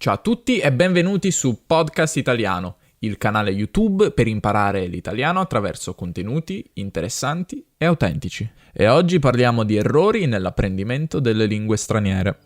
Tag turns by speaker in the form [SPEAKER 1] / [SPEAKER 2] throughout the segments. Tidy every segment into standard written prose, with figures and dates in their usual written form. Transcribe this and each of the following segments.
[SPEAKER 1] Ciao a tutti e benvenuti su Podcast Italiano, il canale YouTube per imparare l'italiano attraverso contenuti interessanti e autentici. E oggi parliamo di errori nell'apprendimento delle lingue straniere.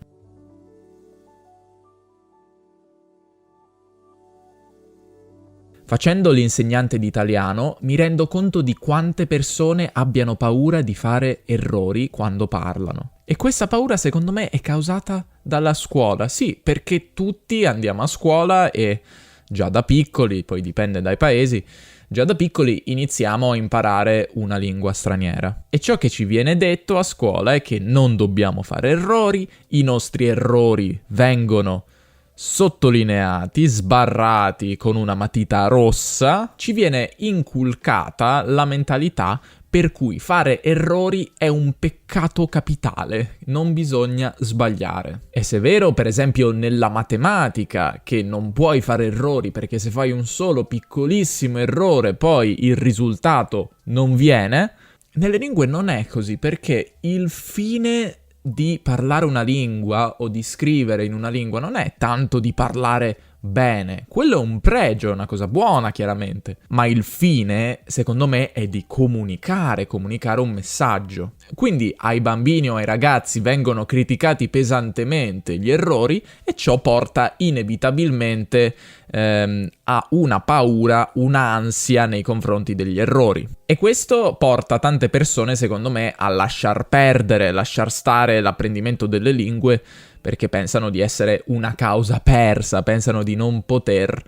[SPEAKER 1] Facendo l'insegnante di italiano mi rendo conto di quante persone abbiano paura di fare errori quando parlano. E questa paura secondo me è causata dalla scuola. Sì, perché tutti andiamo a scuola e già da piccoli, poi dipende dai paesi, già da piccoli iniziamo a imparare una lingua straniera. E ciò che ci viene detto a scuola è che non dobbiamo fare errori, i nostri errori vengono sottolineati, sbarrati con una matita rossa, ci viene inculcata la mentalità per cui fare errori è un peccato capitale, non bisogna sbagliare. E se è vero, per esempio, nella matematica, che non puoi fare errori perché se fai un solo piccolissimo errore poi il risultato non viene, nelle lingue non è così, perché il fine di parlare una lingua o di scrivere in una lingua non è tanto di parlare bene, quello è un pregio, è una cosa buona chiaramente, ma il fine secondo me è di comunicare un messaggio. Quindi ai bambini o ai ragazzi vengono criticati pesantemente gli errori e ciò porta inevitabilmente a una paura, un'ansia nei confronti degli errori. E questo porta tante persone secondo me a lasciar stare l'apprendimento delle lingue perché pensano di essere una causa persa, pensano di non poter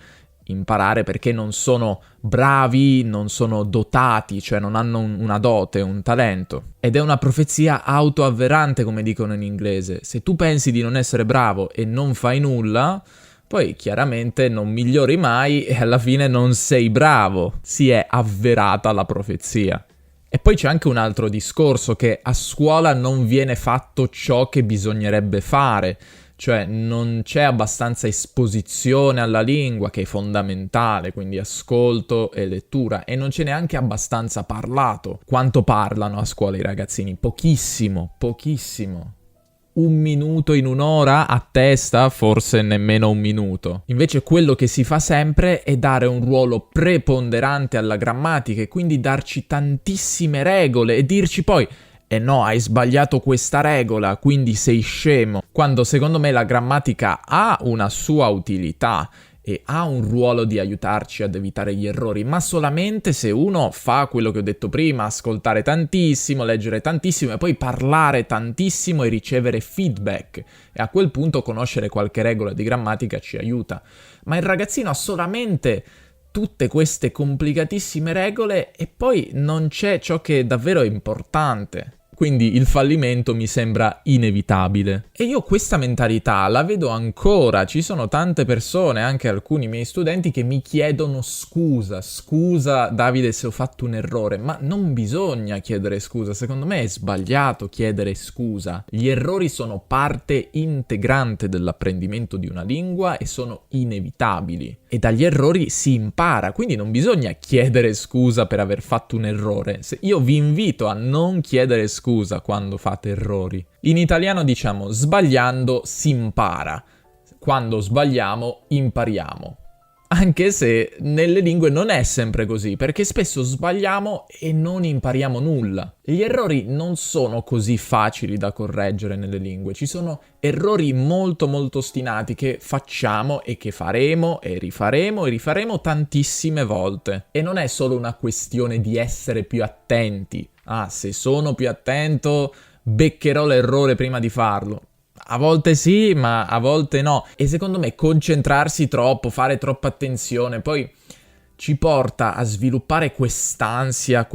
[SPEAKER 1] imparare perché non sono bravi, non sono dotati, cioè non hanno una dote, un talento. Ed è una profezia autoavverante, come dicono in inglese. Se tu pensi di non essere bravo e non fai nulla, poi chiaramente non migliori mai e alla fine non sei bravo. Si è avverata la profezia. E poi c'è anche un altro discorso, che a scuola non viene fatto ciò che bisognerebbe fare, cioè non c'è abbastanza esposizione alla lingua, che è fondamentale, quindi ascolto e lettura, e non c'è neanche abbastanza parlato. Quanto parlano a scuola i ragazzini? Pochissimo. 1 minuto in un'ora a testa, forse nemmeno 1 minuto. Invece quello che si fa sempre è dare un ruolo preponderante alla grammatica e quindi darci tantissime regole e dirci poi no, hai sbagliato questa regola, quindi sei scemo. Quando secondo me la grammatica ha una sua utilità e ha un ruolo di aiutarci ad evitare gli errori, ma solamente se uno fa quello che ho detto prima, ascoltare tantissimo, leggere tantissimo e poi parlare tantissimo e ricevere feedback. E a quel punto conoscere qualche regola di grammatica ci aiuta. Ma il ragazzino ha solamente tutte queste complicatissime regole e poi non c'è ciò che davvero è importante. Quindi il fallimento mi sembra inevitabile. E io questa mentalità la vedo ancora. Ci sono tante persone, anche alcuni miei studenti, che mi chiedono scusa Davide se ho fatto un errore. Ma non bisogna chiedere scusa, secondo me è sbagliato chiedere scusa. Gli errori sono parte integrante dell'apprendimento di una lingua e sono inevitabili. E dagli errori si impara, quindi non bisogna chiedere scusa per aver fatto un errore. Io vi invito a non chiedere scusa quando fate errori. In italiano diciamo sbagliando si impara, quando sbagliamo impariamo. Anche se nelle lingue non è sempre così, perché spesso sbagliamo e non impariamo nulla. Gli errori non sono così facili da correggere nelle lingue, ci sono errori molto ostinati che facciamo e che faremo e rifaremo tantissime volte. E non è solo una questione di essere più attenti. Se sono più attento, beccherò l'errore prima di farlo. A volte sì, ma a volte no. E secondo me concentrarsi troppo, fare troppa attenzione, poi ci porta a sviluppare quest'ansia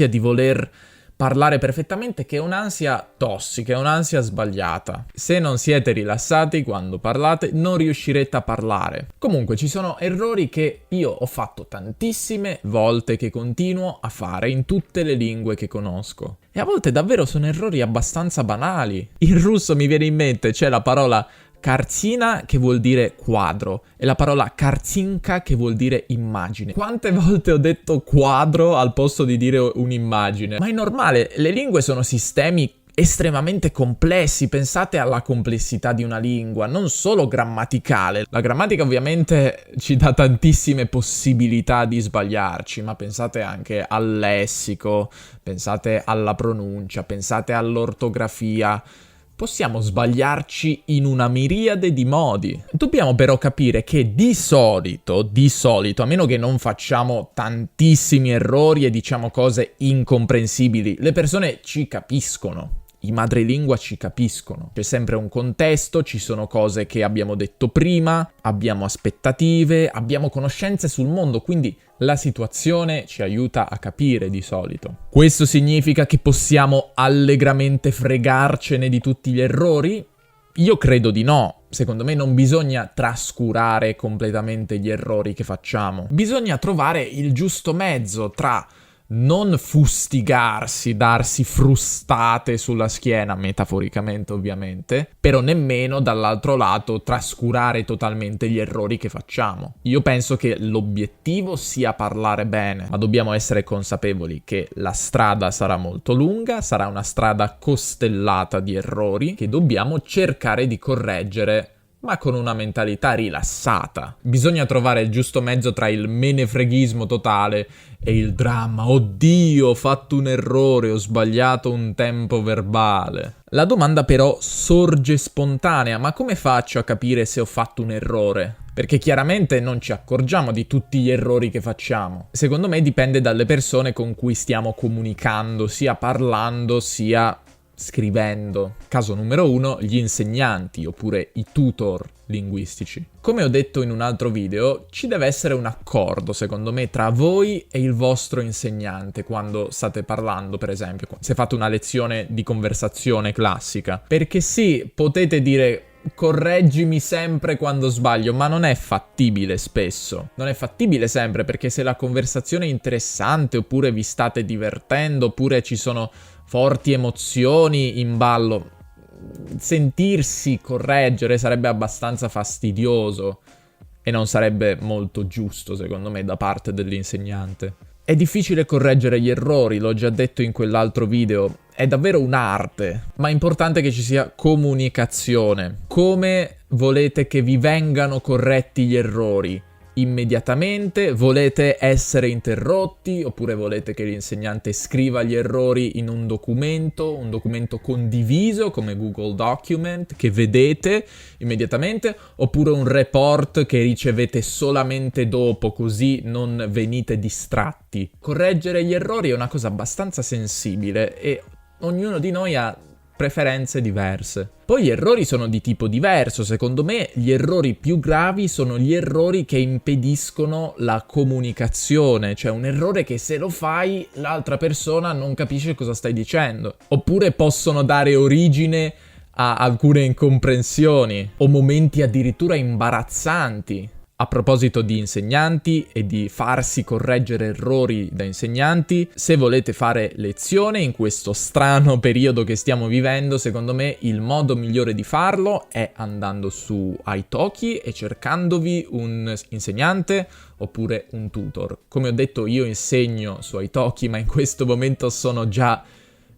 [SPEAKER 1] di voler parlare perfettamente, che è un'ansia tossica, è un'ansia sbagliata. Se non siete rilassati quando parlate, non riuscirete a parlare. Comunque ci sono errori che io ho fatto tantissime volte, che continuo a fare in tutte le lingue che conosco. E a volte davvero sono errori abbastanza banali. In russo mi viene in mente, c'è la parola Karzina che vuol dire quadro e la parola karzinka che vuol dire immagine. Quante volte ho detto quadro al posto di dire un'immagine? Ma è normale, le lingue sono sistemi estremamente complessi. Pensate alla complessità di una lingua, non solo grammaticale. La grammatica ovviamente ci dà tantissime possibilità di sbagliarci, ma pensate anche al lessico, pensate alla pronuncia, pensate all'ortografia. Possiamo sbagliarci in una miriade di modi. Dobbiamo però capire che di solito, a meno che non facciamo tantissimi errori e diciamo cose incomprensibili, le persone ci capiscono. I madrelingua ci capiscono. C'è sempre un contesto, ci sono cose che abbiamo detto prima, abbiamo aspettative, abbiamo conoscenze sul mondo, quindi la situazione ci aiuta a capire di solito. Questo significa che possiamo allegramente fregarcene di tutti gli errori? Io credo di no. Secondo me non bisogna trascurare completamente gli errori che facciamo. Bisogna trovare il giusto mezzo tra non fustigarsi, darsi frustate sulla schiena, metaforicamente ovviamente, però nemmeno dall'altro lato trascurare totalmente gli errori che facciamo. Io penso che l'obiettivo sia parlare bene, ma dobbiamo essere consapevoli che la strada sarà molto lunga, sarà una strada costellata di errori che dobbiamo cercare di correggere, ma con una mentalità rilassata. Bisogna trovare il giusto mezzo tra il menefreghismo totale e il dramma. Oddio, ho fatto un errore, ho sbagliato un tempo verbale. La domanda però sorge spontanea: ma come faccio a capire se ho fatto un errore? Perché chiaramente non ci accorgiamo di tutti gli errori che facciamo. Secondo me dipende dalle persone con cui stiamo comunicando, sia parlando sia scrivendo. Caso numero 1, gli insegnanti oppure i tutor linguistici. Come ho detto in un altro video, ci deve essere un accordo, secondo me, tra voi e il vostro insegnante quando state parlando, per esempio, se fate una lezione di conversazione classica. Perché sì, potete dire correggimi sempre quando sbaglio, ma non è fattibile spesso. Non è fattibile sempre, perché se la conversazione è interessante, oppure vi state divertendo, oppure ci sono forti emozioni in ballo, sentirsi correggere sarebbe abbastanza fastidioso e non sarebbe molto giusto, secondo me, da parte dell'insegnante. È difficile correggere gli errori, l'ho già detto in quell'altro video, è davvero un'arte, ma è importante che ci sia comunicazione. Come volete che vi vengano corretti gli errori? Immediatamente? Volete essere interrotti? Oppure volete che l'insegnante scriva gli errori in un documento condiviso come Google Document che vedete immediatamente? Oppure un report che ricevete solamente dopo, così non venite distratti? Correggere gli errori è una cosa abbastanza sensibile e ognuno di noi ha preferenze diverse. Poi gli errori sono di tipo diverso. Secondo me gli errori più gravi sono gli errori che impediscono la comunicazione, cioè un errore che se lo fai l'altra persona non capisce cosa stai dicendo, oppure possono dare origine a alcune incomprensioni o momenti addirittura imbarazzanti. A proposito di insegnanti e di farsi correggere errori da insegnanti, se volete fare lezione in questo strano periodo che stiamo vivendo, secondo me il modo migliore di farlo è andando su Italki e cercandovi un insegnante oppure un tutor. Come ho detto, io insegno su Italki, ma in questo momento sono già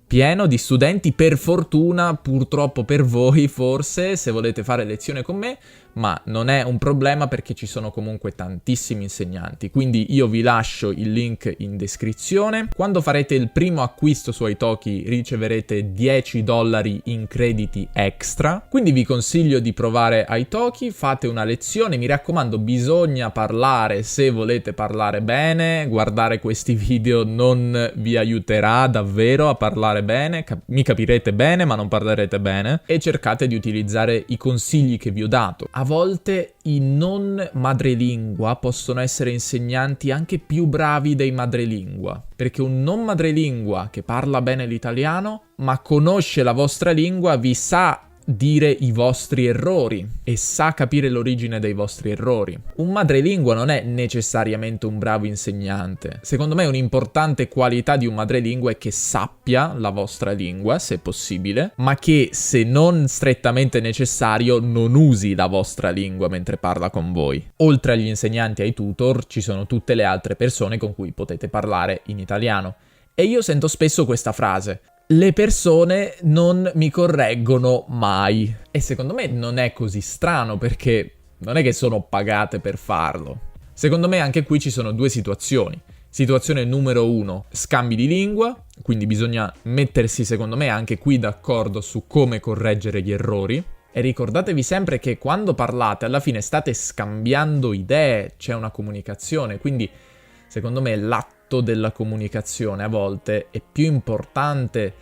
[SPEAKER 1] pieno di studenti, per fortuna, purtroppo per voi forse, se volete fare lezione con me, ma non è un problema perché ci sono comunque tantissimi insegnanti, quindi io vi lascio il link in descrizione. Quando farete il primo acquisto su Italki riceverete $10 in crediti extra, quindi vi consiglio di provare Italki, fate una lezione, mi raccomando bisogna parlare se volete parlare bene, guardare questi video non vi aiuterà davvero a parlare bene, mi capirete bene ma non parlerete bene, e cercate di utilizzare i consigli che vi ho dato. A volte i non madrelingua possono essere insegnanti anche più bravi dei madrelingua, perché un non madrelingua che parla bene l'italiano ma conosce la vostra lingua vi sa dire i vostri errori e sa capire l'origine dei vostri errori. Un madrelingua non è necessariamente un bravo insegnante. Secondo me un'importante qualità di un madrelingua è che sappia la vostra lingua, se possibile, ma che, se non strettamente necessario, non usi la vostra lingua mentre parla con voi. Oltre agli insegnanti e ai tutor, ci sono tutte le altre persone con cui potete parlare in italiano. E io sento spesso questa frase: le persone non mi correggono mai. E secondo me non è così strano, perché non è che sono pagate per farlo. Secondo me anche qui ci sono due situazioni. Situazione numero 1, scambi di lingua, quindi bisogna mettersi secondo me anche qui d'accordo su come correggere gli errori. E ricordatevi sempre che quando parlate alla fine state scambiando idee, c'è una comunicazione, quindi secondo me l'atto della comunicazione a volte è più importante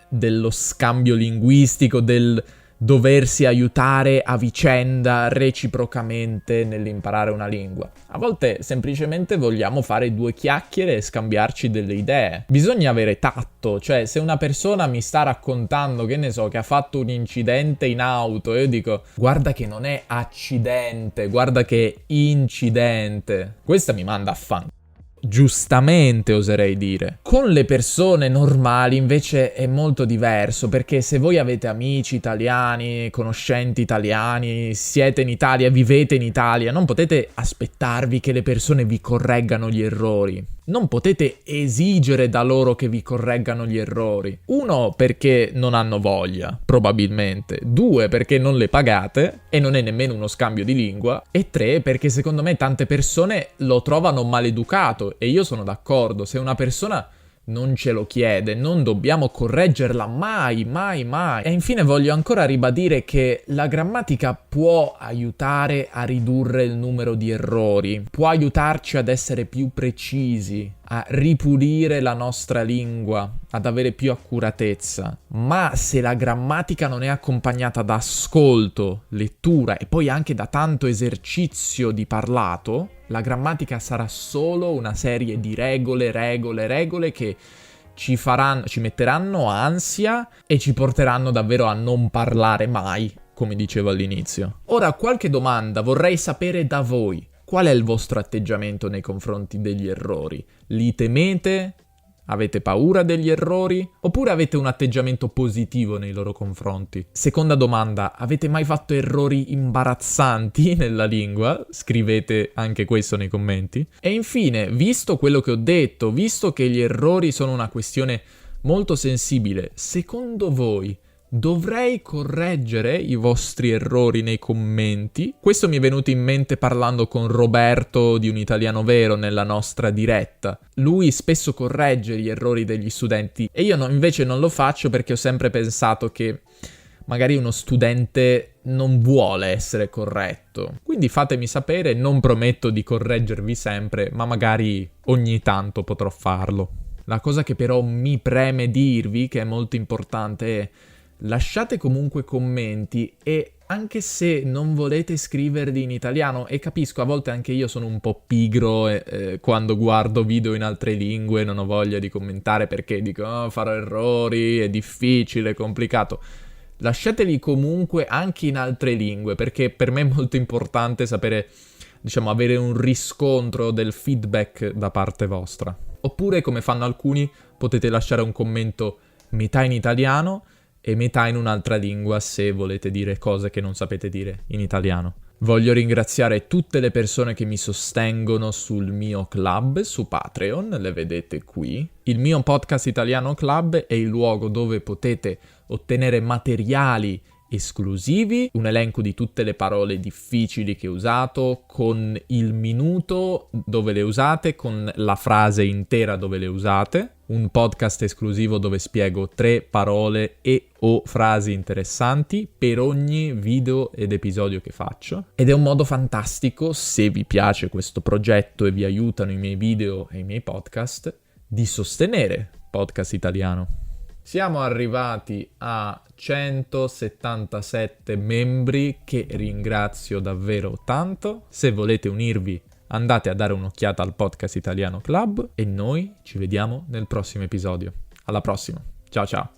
[SPEAKER 1] dello scambio linguistico, del doversi aiutare a vicenda reciprocamente nell'imparare una lingua. A volte semplicemente vogliamo fare due chiacchiere e scambiarci delle idee. Bisogna avere tatto, cioè se una persona mi sta raccontando, che ne so, che ha fatto un incidente in auto e io dico guarda che non è accidente, guarda che è incidente, questa mi manda a fanculo. Giustamente oserei dire. Con le persone normali invece è molto diverso, perché se voi avete amici italiani, conoscenti italiani, siete in Italia, vivete in Italia, non potete aspettarvi che le persone vi correggano gli errori. Non potete esigere da loro che vi correggano gli errori. 1, perché non hanno voglia, probabilmente. 2, perché non le pagate e non è nemmeno uno scambio di lingua. E 3, perché secondo me tante persone lo trovano maleducato e io sono d'accordo. Se una persona non ce lo chiede, non dobbiamo correggerla mai, mai, mai. E infine voglio ancora ribadire che la grammatica può aiutare a ridurre il numero di errori, può aiutarci ad essere più precisi, a ripulire la nostra lingua, ad avere più accuratezza. Ma se la grammatica non è accompagnata da ascolto, lettura e poi anche da tanto esercizio di parlato, la grammatica sarà solo una serie di regole che ci metteranno ansia e ci porteranno davvero a non parlare mai, come dicevo all'inizio. Ora, qualche domanda vorrei sapere da voi. Qual è il vostro atteggiamento nei confronti degli errori? Li temete? Avete paura degli errori? Oppure avete un atteggiamento positivo nei loro confronti? Seconda domanda, avete mai fatto errori imbarazzanti nella lingua? Scrivete anche questo nei commenti. E infine, visto quello che ho detto, visto che gli errori sono una questione molto sensibile, secondo voi dovrei correggere i vostri errori nei commenti? Questo mi è venuto in mente parlando con Roberto di Un Italiano Vero nella nostra diretta. Lui spesso corregge gli errori degli studenti e io invece non lo faccio, perché ho sempre pensato che magari uno studente non vuole essere corretto. Quindi fatemi sapere, non prometto di correggervi sempre, ma magari ogni tanto potrò farlo. La cosa che però mi preme dirvi, che è molto importante, è lasciate comunque commenti, e anche se non volete scriverli in italiano, e capisco, a volte anche io sono un po' pigro quando guardo video in altre lingue, non ho voglia di commentare perché dico farò errori, è difficile, è complicato. Lasciateli comunque anche in altre lingue, perché per me è molto importante sapere, avere un riscontro del feedback da parte vostra. Oppure, come fanno alcuni, potete lasciare un commento metà in italiano e metà in un'altra lingua se volete dire cose che non sapete dire in italiano. Voglio ringraziare tutte le persone che mi sostengono sul mio club su Patreon, le vedete qui. Il mio podcast Italiano Club è il luogo dove potete ottenere materiali esclusivi, un elenco di tutte le parole difficili che ho usato, con il minuto dove le usate, con la frase intera dove le usate, un podcast esclusivo dove spiego 3 parole e o frasi interessanti per ogni video ed episodio che faccio. Ed è un modo fantastico, se vi piace questo progetto e vi aiutano i miei video e i miei podcast, di sostenere Podcast Italiano. Siamo arrivati a 177 membri, che ringrazio davvero tanto. Se volete unirvi, andate a dare un'occhiata al Podcast Italiano Club e noi ci vediamo nel prossimo episodio. Alla prossima. Ciao ciao.